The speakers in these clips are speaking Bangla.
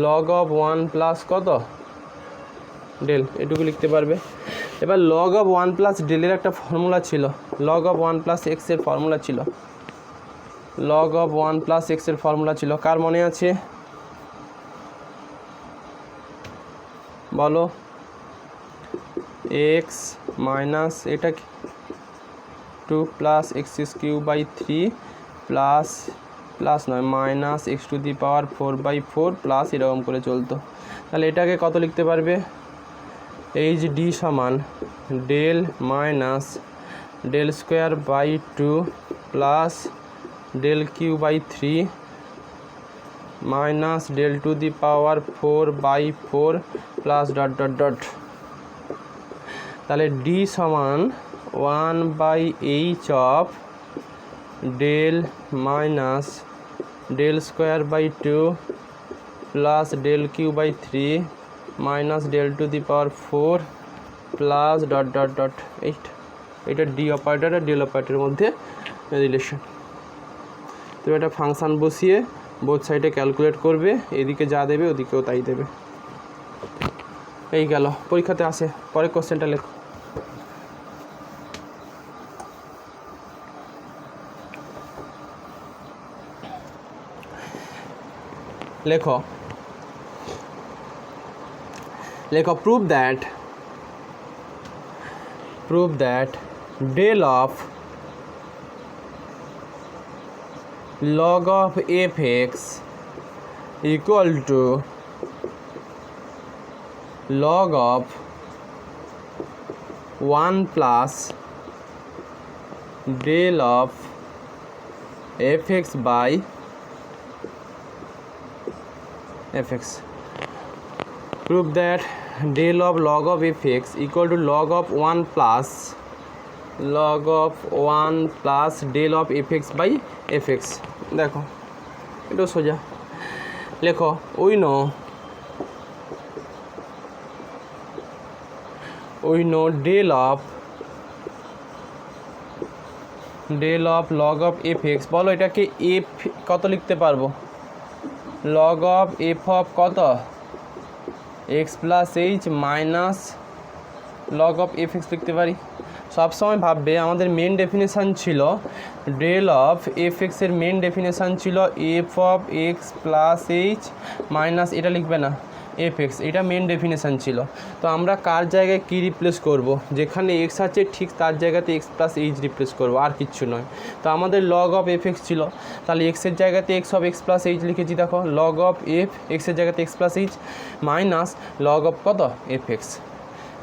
লগ অফ 1 প্লাস কত ডেল, এটুকু লিখতে পারবে। এবার লগ অফ 1 প্লাস ডেলের একটা ফর্মুলা ছিল, লগ অফ 1 প্লাস এক্সের ফর্মুলা ছিল, লগ অফ 1 প্লাস এক্সের ফর্মুলা ছিল, কার মনে আছে বলো? এক্স মাইনাস এটা 2 plus x cube by 3 plus plus নয় minus x to the power 4/4 plus এরকম করে চলতো। তাহলে এটাকে কত লিখতে পারবে? এইচ ডি সমান del minus del square by 2 plus del cube by 3 minus del to the power 4/4 plus dot dot dot. তাহলে ডি সমান 1/h of del minus del square by 2 plus del cube by 3 minus del to the power 4 plus dot dot dot. এইটা ডি অপারেটর আর ডেল অপারেটরের মধ্যে রিলেশন। তুমি একটা ফাংশান বসিয়ে বোথ সাইডে ক্যালকুলেট করবে, এদিকে যা দেবে ওদিকেও তাই দেবে। এই গেল, পরীক্ষাতে আসে। পরে কোশ্চেনটা লেখো। লেখো লেখো prove that del of log of fx equal to log of 1 plus del of fx by fx. Prove that del of log of fx equal to log of 1 plus del of fx by fx. দেখো এটা সোজা লেখো। we know del of log of fx, বলো এটাকে f কত লিখতে পারবো? log of f of কত x plus h minus log of F x লিখতে পারি। সবসময় ভাববে আমাদের মেন ডেফিনেশান ছিল ডেল অফ এফ এক্সের মেন ডেফিনেশান ছিল F of x plus h minus এটা লিখবে না এফ এক্স, এটা মেন ডেফিনেশান ছিল। তো আমরা কার জায়গায় কী রিপ্লেস করব? যেখানে এক্স আছে ঠিক তার জায়গাতে এক্স প্লাস এইচ রিপ্লেস করবো, আর কিচ্ছু নয়। তো আমাদের লগ অফ এফ এক্স ছিল, তাহলে এক্সের জায়গাতে x of x plus H লিখেছি। দেখো লগ অফ এফ এক্সের জায়গাতে x plus h minus log of কত এফ এক্স।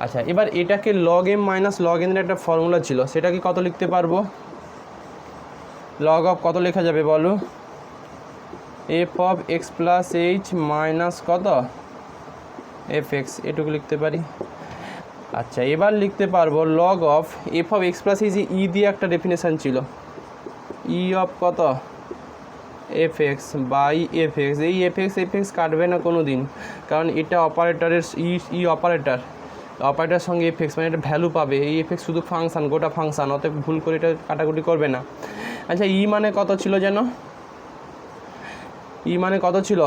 আচ্ছা, এবার এটাকে লগ এম মাইনাস লগ এনের একটা ফর্মুলা ছিল, সেটাকে কত লিখতে পারবো? লগ অফ কত লেখা যাবে বলো? F of x plus h minus কত এফ এক্স, এটুকু লিখতে পারি। আচ্ছা, এবার লিখতে পারবো log of f of x plus h, e দিয়ে একটা ডেফিনেশান ছিল, ই অফ কত f x by F x. এই এফ এক্স কাটবে না কোনো দিন, কারণ এটা অপারেটরের ই অপারেটরের সঙ্গে এফ এক্স মানে এটা ভ্যালু পাবে। এই এফ এক্স শুধু ফাংশান, গোটা ফাংশান, অতএব ভুল করে এটা কাটাকুটি করবে না। আচ্ছা, ই মানে কত ছিল যেন? ই মানে কত ছিল?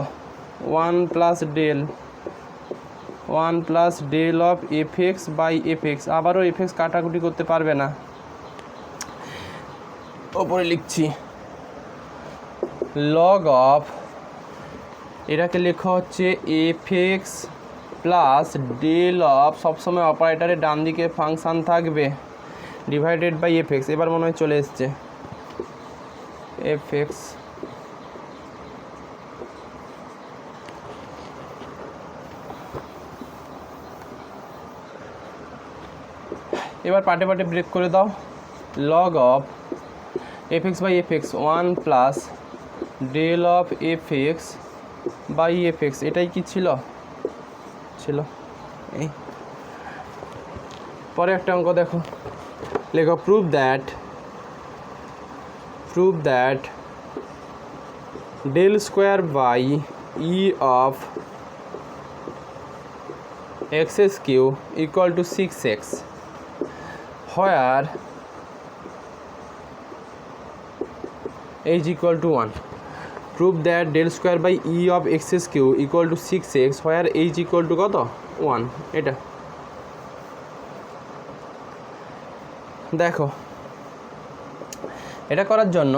1 plus del of F x by F X. আবারও এফ এক্স কাটাকুটি করতে পারবে না, ওপরে লিখছি লগ অফ, এটাকে লেখা হচ্ছে F x plus del of, সবসময় অপারেটারের ডান দিকে ফাংশান থাকবে, ডিভাইডেড বাই এফ এক্স। এবার মনে হয় চলে এসছে এফ এক্স এবার পার্টে পার্টে ব্রেক করে দাও। Log of F x by F X 1 plus del of F x by F X, এটাই কি ছিল? এই পরে একটা অঙ্ক দেখো, লেখো prove that del square by E of X cube equal to 6x where h equal to 1. Prove that del square by E of X cube equal to 6x where H equal to কত 1। এটা দেখো, এটা করার জন্য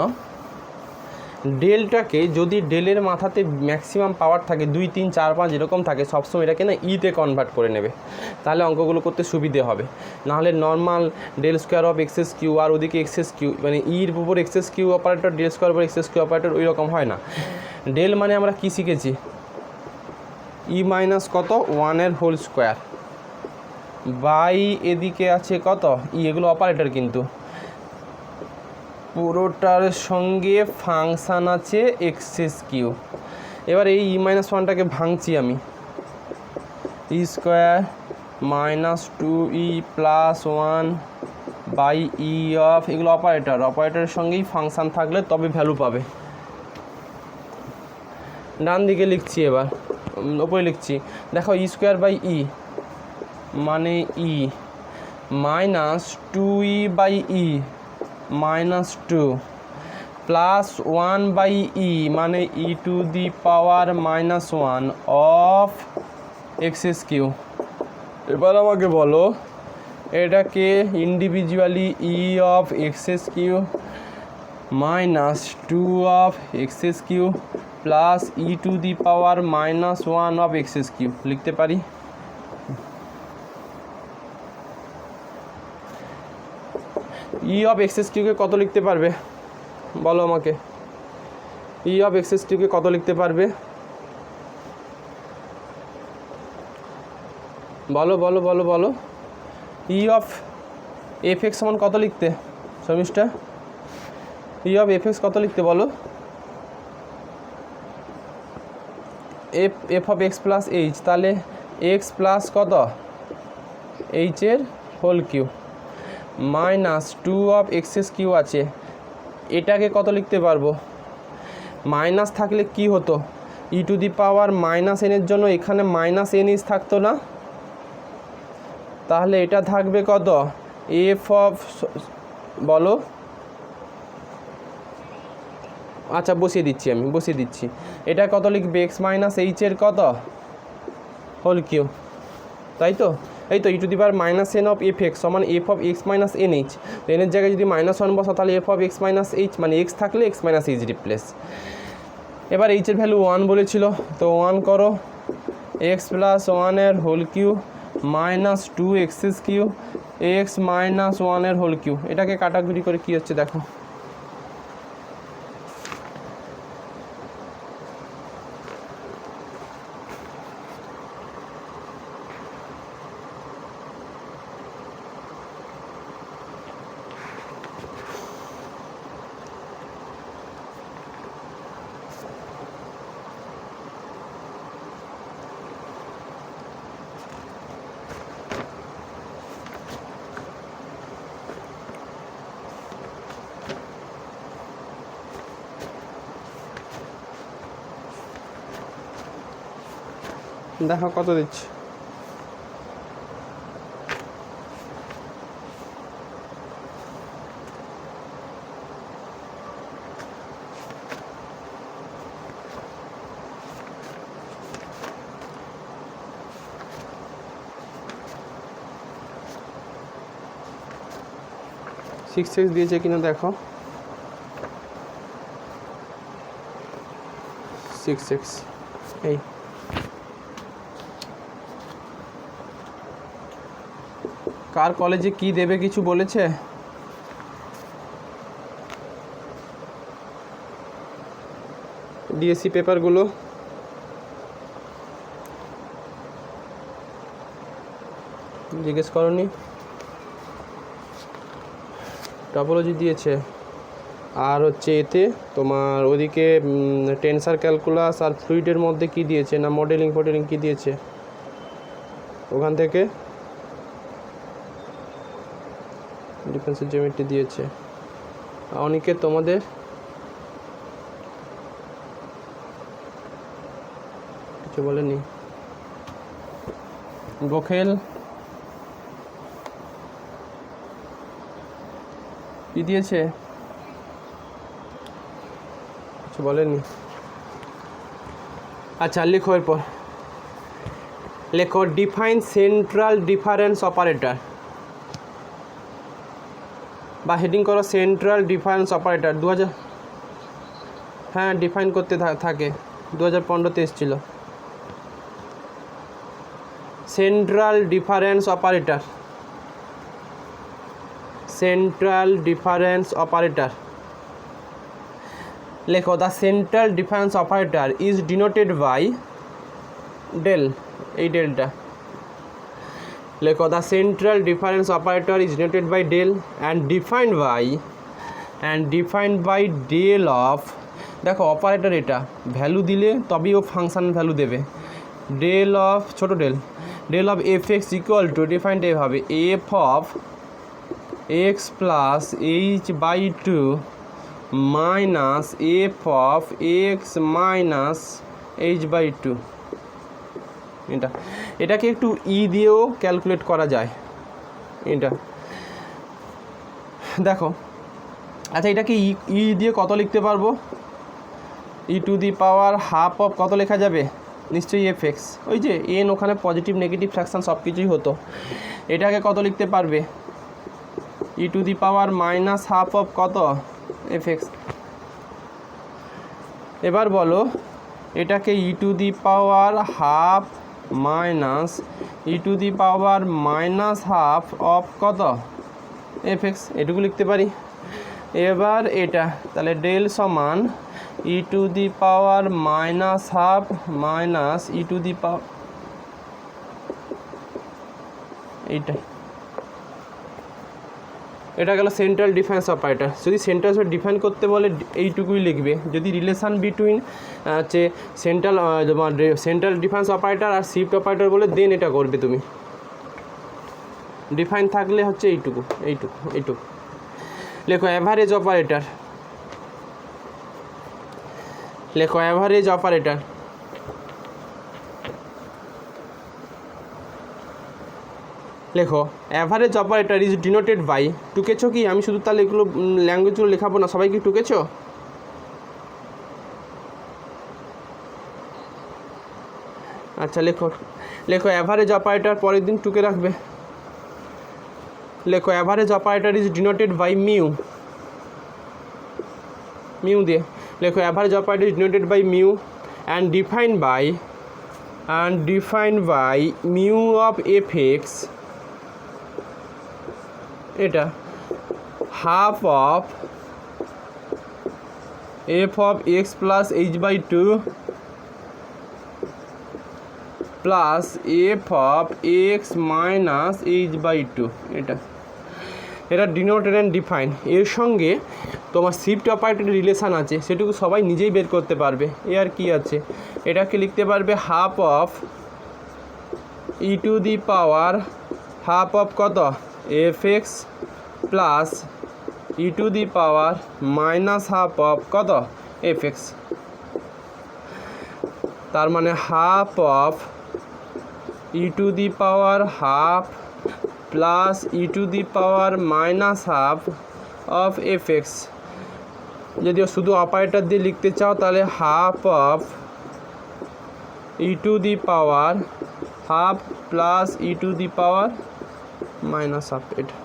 ডেলটাকে যদি ডেলের মাথাতে ম্যাক্সিমাম পাওয়ার থাকে 2 3 4 5 এরকম থাকে, সবসময় এটাকে না ইতে কনভার্ট করে নেবে, তাহলে অঙ্কগুলো করতে সুবিধে হবে। নাহলে normal del square of excess q আর ওদিকে এক্সেস কিউ মানে ইর উপর excess q operator, del square উপর এক্সেস কিউ অপারেটর ওই রকম হয় না। ডেল মানে আমরা কি শিখেছি, ই মাইনাস কত 1 হোল স্কোয়ার বাই এদিকে আছে কত ই, এগুলো অপারেটর কিন্তু পুরোটার সঙ্গে ফাংশান আছে এক্সেস কিউ। এবার এই ই মাইনাস ওয়ানটাকে ভাঙছি আমি, e square minus 2e plus 1 by E of, এগুলো অপারেটর, অপারেটরের সঙ্গেই ফাংশান থাকলে তবে ভ্যালু পাবে। ডান দিকে লিখছি, এবার ওপরে লিখছি, দেখো ই স্কোয়ার বাই ই মানে e minus 2e by e minus 2 plus 1 by e মানে e to the power minus 1 of excess q. এবার আমাকে বলো এটাকে individually e of excess q minus 2 of excess q plus E to the power minus 1 of excess q লিখতে পারি। ই অফ এক্সেস কিউকে কত লিখতে পারবে বলো আমাকে, ই অফ এক্সেস কিউকে কত লিখতে পারবে বলো বলো বলো বলো। ই অফ এফ এক্স সমান কত লিখতে Sharmistha, e of F x কত লিখতে বলো, f of x plus h, তাহলে এক্স প্লাস কত এইচের whole q minus 2 of excess q আছে, এটাকে কত লিখতে পারবো, মাইনাস থাকলে কি হতো ই টু দি পাওয়ার মাইনাস এনের জন্য এখানে মাইনাস এন ইজ থাকতো না, তাহলে এটা থাকবে কত এফ অফ, বলো আচ্ছা বসিয়ে দিচ্ছি, আমি বসিয়ে দিচ্ছি, এটা কত লিখবে এক্স মাইনাস এইচের কত হোল কিউ, তাই তো, এই তো e to the power minus n of F x সমান f of x minus n h, এনের জায়গায় যদি মাইনাস 1 বসা তাহলে f of x minus h মানে এক্স থাকলে এক্স মাইনাস এইচ রিপ্লেস। এবার এইচের ভ্যালু 1 বলেছিল তো 1 করো, x plus 1 whole q minus 2 excess q x minus 1 whole q, এটাকে কাটাকুটি করে কী হচ্ছে দেখো, দেখো কত দিচ্ছি, সিক্স এক্স দিয়েছে কিনা দেখো, 6x এই কার কলেজে কি দেবে কিছু বলেছে, ডিএসসি পেপারগুলো জিজ্ঞেস করনি, টপোলজি দিয়েছে আর হচ্ছে এতে তোমার ওদিকে টেনসার ক্যালকুলাস আর ফ্লুইডের মধ্যে কি দিয়েছে না মডেলিং কি দিয়েছে ওখান থেকে ডিফারেন্সিয়াল জিওমেট্রি দিয়েছে। অনেকে তোমাদের কিছু বলেনি, গোখেল কি দিয়েছে কিছু বলেনি। আচ্ছা লেখো এরপর, লেখো ডিফাইন সেন্ট্রাল ডিফারেন্স অপারেটর, বা হেডিং করো সেন্ট্রাল ডিফারেন্স অপারেটর। 2000, হ্যাঁ ডিফাইন করতে থাকে, 2015-তে এসেছিল। Central difference operator, central difference operator লেখো the central difference operator is denoted by del, এই ডেলটা লেখো the central difference operator is denoted by del and defined by del of, দেখো অপারেটর এটা ভ্যালু দিলে তবেই ও ফাংশন ভ্যালু দেবে, ডেল অফ ছোট del of F x equal to defined এভাবে F of x plus H by two minus F of x minus H by two. এটাকে একটু ই দিয়েও ক্যালকুলেট করা যায় এটা, দেখো। আচ্ছা এটাকে ই দিয়ে কত লিখতে পারবো, e to the power half of কত লেখা যাবে, নিশ্চয়ই এফ এক্স, ওই যে এন ওখানে পজিটিভ নেগেটিভ ফ্র্যাকশান সব কিছুই হতো। এটাকে কত লিখতে পারবে, e to the power minus half of কত এফ এক্স। এবার বলো এটাকে e to the power half minus E to the power minus half of কত এফ এক্স, এটুকু লিখতে পারি। এবার এটা তাহলে ডেল সমান e to the power minus half minus E to the power, এইটাই, এটা গেল সেন্ট্রাল ডিফারেন্স অপারেটর। যদি সেন্ট্রাল ডিফাইন করতে বলে এইটুকুই লিখবে, যদি রিলেশান বিটুইন হচ্ছে সেন্ট্রাল ডিফারেন্স অপারেটর আর শিফট অপারেটর বলে দেন এটা করবে তুমি, ডিফাইন থাকলে হচ্ছে এইটুকু লেখো অ্যাভারেজ অপারেটর, লেখো অ্যাভারেজ অপারেটর লেখো average operator is denoted by, টুকেছো কি, আমি শুধু তাহলে এগুলো ল্যাঙ্গুয়েজগুলো লেখাবো না, সবাই কি টুকেছো? আচ্ছা লেখো অ্যাভারেজ অপারেটর, পরের দিন টুকে রাখবে। লেখো average operator is denoted by mu দিয়ে লেখো average operator is denoted by mu and defined by mu of F x, এটা half of f of x plus H by two plus f of x minus H by two. এটা ডিনোটেড অ্যান্ড ডিফাইন, এর সঙ্গে তোমার শিফট অপারেটরের রিলেশান আছে, সেটুকু সবাই নিজেই বের করতে পারবে। এ আর কি আছে, এটাকে লিখতে পারবে half of e to the power half of কত f x plus E to the power minus half of কত এফ এক্স, তার মানে half of e to the power half plus E to the power minus half of F x. যদিও শুধু অপারেটর দিয়ে লিখতে চাও তাহলে half of e to the power half plus E to the power minus half. এটা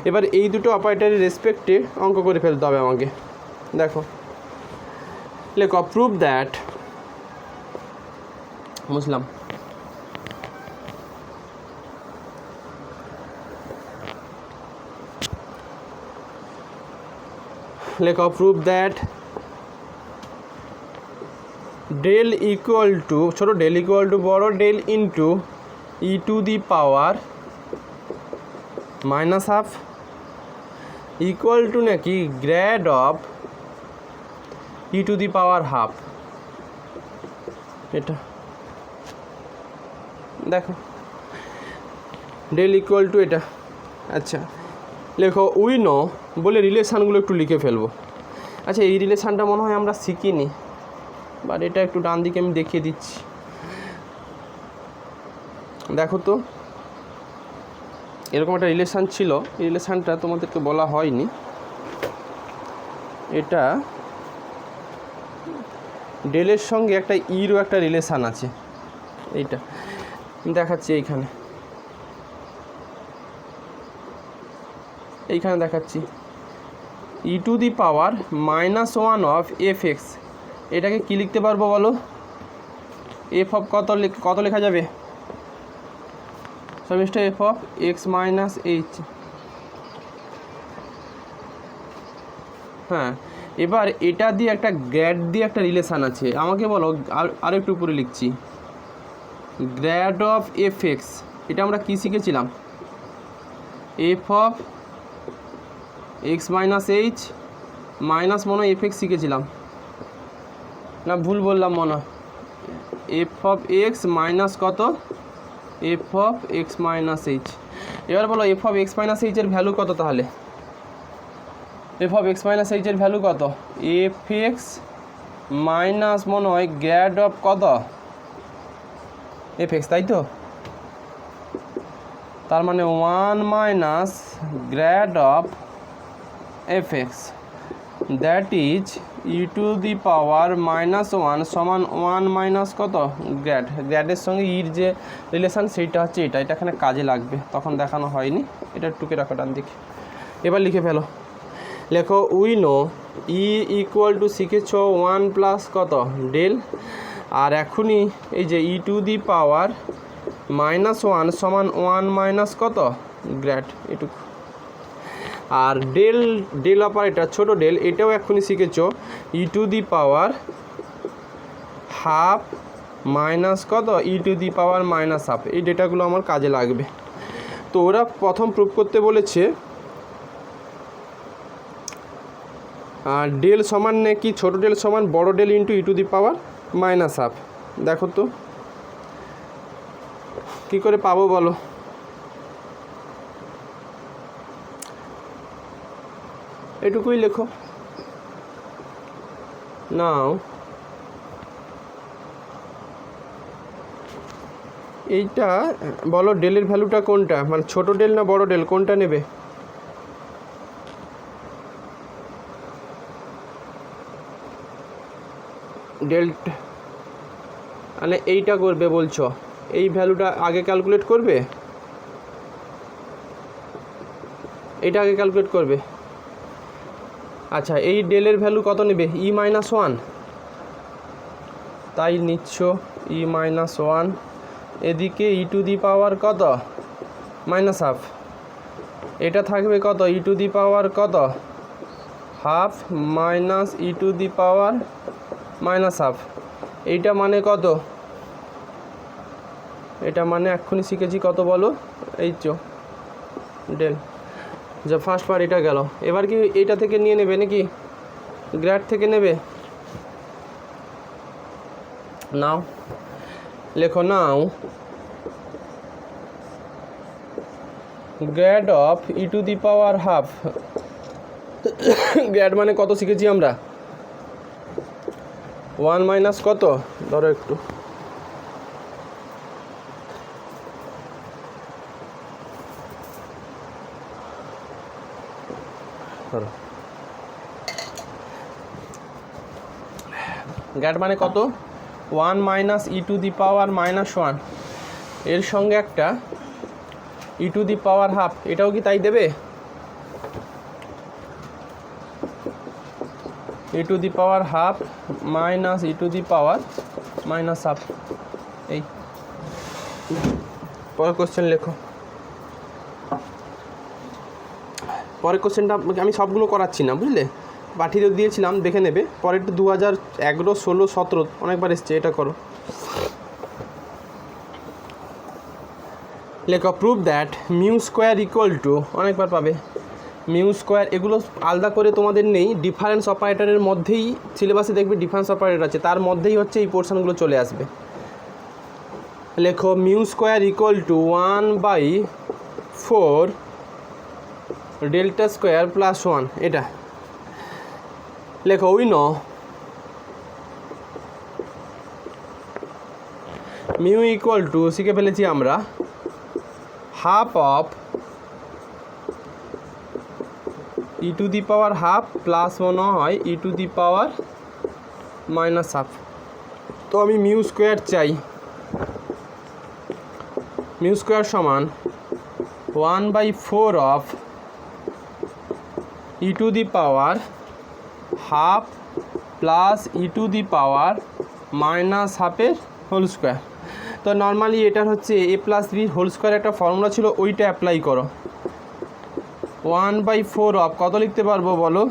এবার এই দুটো অপারেটরের রেসপেক্টে অঙ্ক করে ফেলতে হবে আমাকে। দেখো লেখো প্রুভ দ্যাট, বুঝলাম, লেখো prove that del equal to, ছোটো ডেল ইকুয়াল টু বড় del into e to the power minus half equal to নাকি grad of e to the power half. এটা দেখো ডেল ইকুয়াল টু এটা। আচ্ছা লেখো উইনো বলে রিলেশানগুলো একটু লিখে ফেলবো। আচ্ছা এই রিলেশানটা মনে হয় আমরা শিখিনি, বাট এটা একটু ডান দিকে আমি দেখিয়ে দিচ্ছি। দেখো তো এরকম একটা রিলেশান ছিল, এই রিলেশানটা তোমাদেরকে বলা হয়নি। এটা ডেলের সঙ্গে একটা ইরও একটা রিলেশান আছে, এইটা দেখাচ্ছি এইখানে দেখাচ্ছি e⁻⁻1 অফ এফ এক্স, এটাকে কী লিখতে পারবো বলো? এফ অফ কত লেখা যাবে? সমিষ্ট f of x minus h. হ্যাঁ, এবার এটা দিয়ে একটা গ্র্যাড দিয়ে একটা রিলেশান আছে, আমাকে বলো আরও একটু উপরে লিখছি, গ্র্যাড অফ এফ এক্স, এটা আমরা কী শিখেছিলাম? F of x minus H minus মনে হয় এফ এক্স শিখেছিলাম না, ভুল বললাম মনে হয়? এফ অফ এক্স মাইনাস কত? F of x minus h. এবার বলো এফ অফ এক্স মাইনাস এইচের ভ্যালু কত তাহলে? এফ অফ এক্স মাইনাস এইচের ভ্যালু কত? এফ এক্স মাইনাস মনে হয় গ্র্যাড অফ কত? এফ এক্স, তাই তো? তার মানে 1 minus grad of F x, that is e⁻⁻1 সমান 1 মাইনাস কত? গ্র্যাডের সঙ্গে ইর যে রিলেশান সেইটা হচ্ছে এটা এখানে কাজে লাগবে, তখন দেখানো হয়নি, এটা টুকে রাখো ডান দিকে। এবার লিখে ফেলো, লেখো we know e equal to শিখেছ 1 প্লাস কত? ডেল। আর এখনই এই যে e⁻⁻1 সমান 1 মাইনাস কত? গ্র্যাড, এটুকু। আর ডেল অপারেটর ছোটো ডেল, এটাও এখনই শিখেছ e⁻½ মাইনাস কত? e⁻⁻½ এই ডেটাগুলো আমার কাজে লাগবে। তো ওরা প্রথম প্রুফ করতে বলেছে ডেল সমান নাকি ছোটো ডেল সমান বড় ডেল ইন্টু e⁻⁻²। দেখো তো কী করে পাবো বলো? এটুকুই লেখো নাও। এইটা বলো ডেলের ভ্যালুটা কোনটা, মানে ছোটো ডেল না বড় ডেল, কোনটা নেবে? ডেল্টা মানে এইটা করবে বলছো, এই ভ্যালুটা আগে ক্যালকুলেট করবে, এইটা আগে ক্যালকুলেট করবে। আচ্ছা, এই ডেলের ভ্যালু কত নেবে? e⁻1, তাই নিচ্ছ e⁻1, এদিকে e⁻² কত? -½ এটা থাকবে কত? e⁻² কত? ½ মাইনাস e⁻⁻½ এইটা মানে কত? এটা মানে এক্ষুনি শিখেছি কত বলো? এই চো ডেল, যা ফার্স্ট পার্ট এটা গেল। এবার কি এইটা থেকে নিয়ে নেবে নাকি গ্র্যাড থেকে নেবে? নাও লেখো, নাও গ্র্যাড অফ e⁻½ গ্র্যাড মানে কত শিখেছি আমরা? 1 মাইনাস কত? ধরো একটু ধরো, গ্র্যাড মানে কত? 1 মাইনাস e⁻⁻1, এর সঙ্গে একটা e⁻½ এটাও কি তাই দেবে? e⁻½ মাইনাস e⁻⁻½ এই পরের কোশ্চেন লেখো। পরের কোশ্চেনটা আমি সবগুলো করাচ্ছি না, বুঝলে, পাঠিয়ে দিয়েছিলাম, দেখে নেবে। পরেরটা 2011, 16, 17 অনেকবার এসছে, এটা করো। লেখো প্রুভ দ্যাট μ² ইকুয়াল টু, অনেকবার পাবে μ², এগুলো আলাদা করে তোমাদের নেই, ডিফারেন্স অপারেটরের মধ্যেই সিলেবাসে দেখবে ডিফারেন্স অপারেটর আছে, তার মধ্যেই হচ্ছে এই পোর্শনগুলো চলে আসবে। লেখো μ² ইকুয়াল টু 1/4 ∇² প্লাস 1, এটা লেখো। We no mu equal to, শিখে ফেলেছি আমরা, হাফ অফ e⁻½ প্লাস মনে হয় e⁻⁻½ তো আমি মিউ স্কোয়ার চাই, মিউ স্কোয়ার সমান 1/4 of e to the power half plus E to the power minus হাফের হোল স্কোয়ার। তো নর্মালি এটার হচ্ছে a plus b whole square একটা ফর্মুলা ছিল, ওইটা অ্যাপ্লাই করো। 1/4 অফ কত লিখতে পারবো বলো,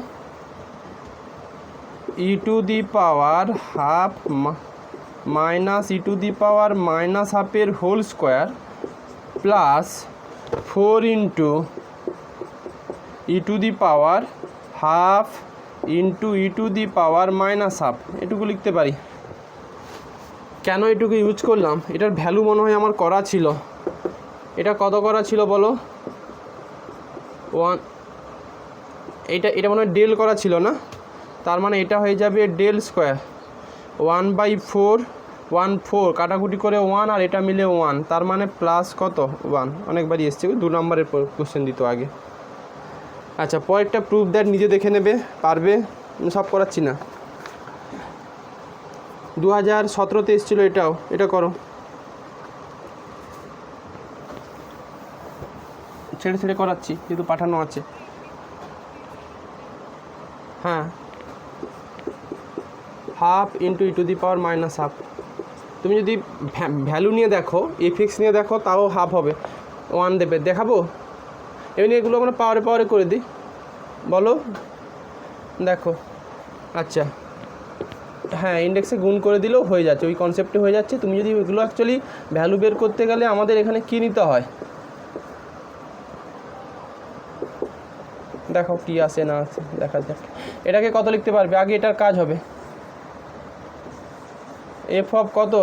e to the power half minus E to the power minus হাফের whole square plus 4 into e to the power half into e to the power minus half, এটুকু লিখতে পারি। কেন এটুকু ইউজ করলাম, এটার ভ্যালু মনে হয় আমার করা ছিল। এটা কত করা ছিল বলো, 1, এটা মনে হয় ডেল করা ছিল না, তার মানে এটা হয়ে যাবে ডেল স্কোয়ার 1/4 কাটাকুটি করে 1 আর এটা মিলে 1, তার মানে প্লাস কত 1, অনেকবারই এসছে, 2 নম্বরের কোশ্চেন দিত আগে। আচ্ছা পরেরটা প্রুফ দ্যাট নিজে দেখে নেবে, পারবে, সব করাচ্ছি না। 2017-তে এসেছিলো এটাও, এটা করো, ছেড়ে ছেড়ে করাচ্ছি যেহেতু পাঠানো আছে। হ্যাঁ, half into e to the power minus half. তুমি যদি ভ্যালু নিয়ে দেখো, এফএক্স নিয়ে দেখো, তাও হাফ হবে, 1 দেবে। দেখাবো এমনি, এগুলো আমরা পাওয়ারে করে দিই, বলো দেখো। আচ্ছা হ্যাঁ, ইন্ডেক্সে গুণ করে দিলেও হয়ে যাচ্ছে, ওই কনসেপ্টে হয়ে যাচ্ছে। তুমি যদি এগুলো অ্যাকচুয়ালি ভ্যালু বের করতে গেলে আমাদের এখানে কী নিতে হয়, দেখো কী আসে না আসে, দেখা যাক। এটাকে কত লিখতে পারবে, আগে এটার কাজ হবে। এফ অফ কত,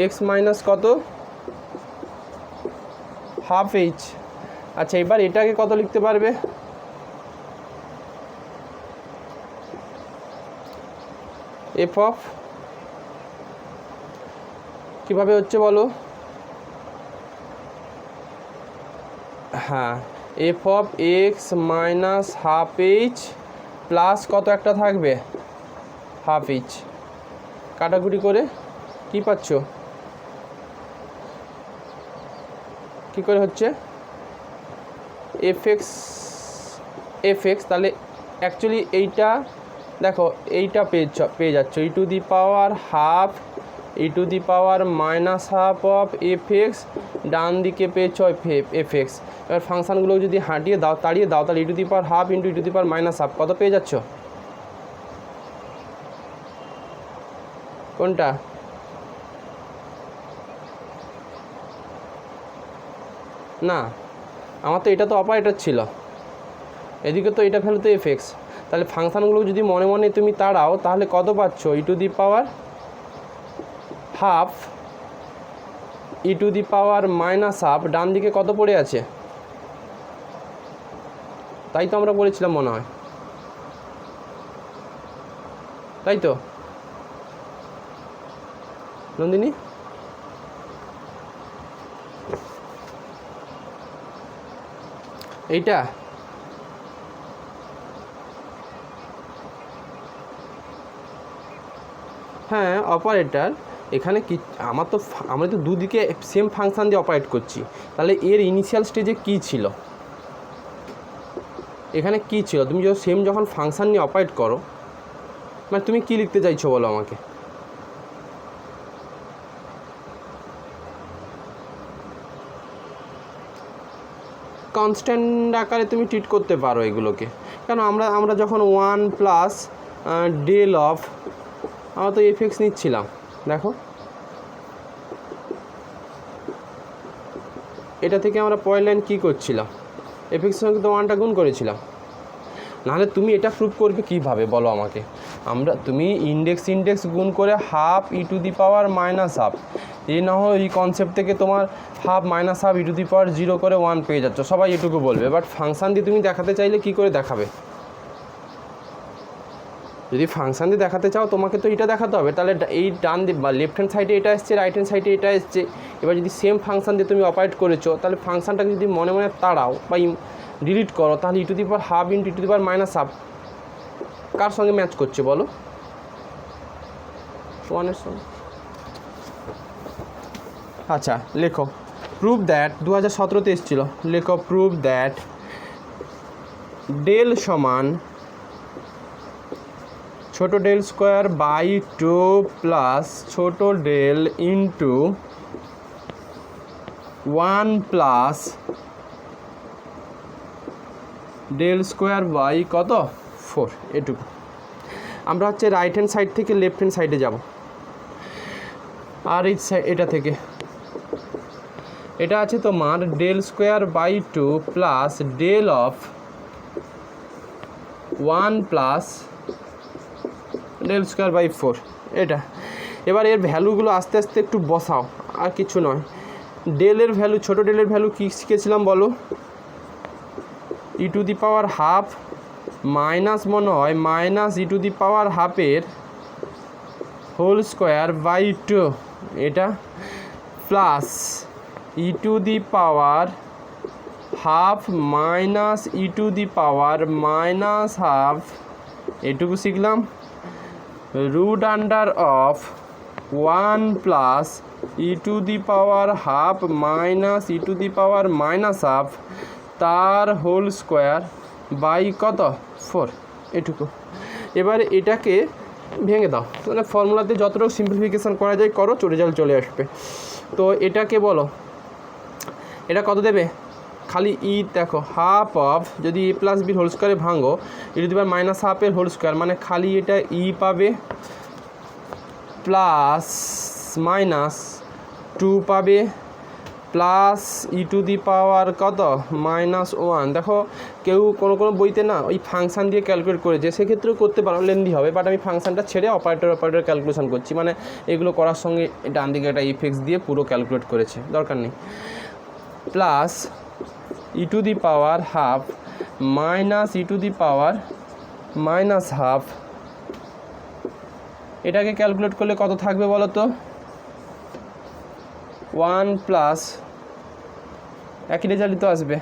এক্স মাইনাস কত, হাফ এইচ। আচ্ছা এবার এটাকে কত লিখতে পারবে, এফ অফ কীভাবে হচ্ছে বলো, হ্যাঁ F of x minus half H plus কত একটা থাকবে, হাফ এইচ। কাটাকুটি করে কি পাচ্ছ, কী করে হচ্ছে এফ এক্স, তাহলে অ্যাকচুয়ালি এইটা দেখো, এইটা পেয়ে যাচ্ছ e to the power half e to the power minus half of F x, ডান দিকে পেয়েছ এফ এক্স। এবার ফাংশানগুলো যদি তাড়িয়ে দাও তাহলে e to the power half into e to the power minus half কত পেয়ে যাচ্ছ, কোনটা, না আমার তো এটা তো অপারেটর ছিল, এদিকে তো এটা ফেলো তো এফ এক্স। তাহলে ফাংশানগুলো যদি মনে মনে তুমি তাড়াও তাহলে কত পাচ্ছ, e to the power half e to the power minus half, ডান দিকে কত পড়ে আছে, তাই তো আমরা বলেছিলাম মনে হয়, তাই তো নন্দিনী। এইটা হ্যাঁ অপারেটর, এখানে কি আমরা তো দুদিকে সেম ফাংশান দিয়ে অপারেট করছি, তাহলে এর ইনিশিয়াল স্টেজে কি ছিল, এখানে কি ছিল, তুমি যখন ফাংশান নিয়ে অপারেট করো, মানে তুমি কি লিখতে চাইছো বলো আমাকে, কনস্ট্যান্ট আকারে তুমি ট্রিট করতে পারো এগুলোকে। কেন আমরা যখন 1 প্লাস ডেল অফ, আমরা তো এফ এক্স নিচ্ছিলাম, দেখো এটা থেকে আমরা পরের লাইন কী করছিলাম, এফ এক্সের সঙ্গে তো 1টা গুণ করেছিলাম। নাহলে তুমি এটা প্রুভ করবে কীভাবে বলো আমাকে, তুমি ইন্ডেক্স গুণ করে half e to the power minus half, এই না হয় এই কনসেপ্ট থেকে তোমার half minus half e to the power 0 করে 1 পেয়ে যাচ্ছ, সবাই এটুকু বলবে। বাট ফাংশান দিয়ে তুমি দেখাতে চাইলে কি করে দেখাবে, যদি ফাংশান দিয়ে দেখাতে চাও তোমাকে তো এটা দেখাতে হবে। তাহলে এই ডান বা লেফট হ্যান্ড সাইডে এটা এসছে, রাইট হ্যান্ড সাইডে এটা এসছে। এবার যদি সেম ফাংশান দিয়ে তুমি অপারেট করেছো, তাহলে ফাংশানটাকে যদি মনে মনে তাড়াও বা ডিলিট করো, তাহলে e to the power half into e to the power minus half কার সঙ্গে ম্যাচ করছে বলো? 1 এর সঙ্গে। আচ্ছা লেখো প্রুভ দ্যাট 2017-তে এসেছিল, লেখো প্রুভ দ্যাট ডেল সমান ছোট ডেল স্কোয়ার বাই 2 প্লাস ছোট del into 1 plus del square by কত 4, এটুকু। আমরা হচ্ছে রাইট হ্যান্ড সাইড থেকে লেফট হ্যান্ড সাইডে যাব, আর এই এটা থেকে এটা আছে তোমার del square by 2 plus del of 1 plus del square by 4, এটা। এবার এর ভ্যালুগুলো আস্তে আস্তে একটু বসাও, আর কিছু নয়। ডেলের ভ্যালু, ছোটো ডেলের ভ্যালু কী শিখেছিলাম বলো? E to the power half minus মনে হয় মাইনাস ই টু দি পাওয়ার হাফের হোল স্কোয়ার বাই 2, এটা plus E to the power half minus E to the power minus half, এটুকু শিখলাম। Root under of 1 plus E to the power half minus E to the power minus half তার হোল স্কোয়ার বাই কত 4, এটুকু। এবার এটাকে ভেঙে দাও, মানে ফর্মুলাতে যতটুকু সিম্পলিফিকেশান করা যায় করো, রেজাল্ট চলে আসবে। তো এটাকে বলো, এটা কত দেবে? খালি ই দেখো হাফ অফ, যদি এ প্লাস বির হোল স্কোয়ারে ভাঙো e to the power minus হাফের হোল স্কোয়ার, মানে খালি এটা ই পাবে প্লাস মাইনাস 2 পাবে প্লাস ই টু দি পাওয়ার কত -1। দেখো কেউ কোনো কোনো বইতে না ওই ফাংশান দিয়ে ক্যালকুলেট করেছে, সেক্ষেত্রেও করতে পারো, লেন্দি হবে, বাট আমি ফাংশানটা ছেড়ে অপারেটর ক্যালকুলেশন করছি, মানে এগুলো করার সঙ্গে ডান দিকে একটা ইফেক্টস দিয়ে পুরো ক্যালকুলেট করেছে, দরকার নেই। Plus E to the power half minus E to the power minus half, এটাকে ক্যালকুলেট করলে কত থাকবে বলো তো? 1 প্লাস, একই রেজাল্টই তো আসবে।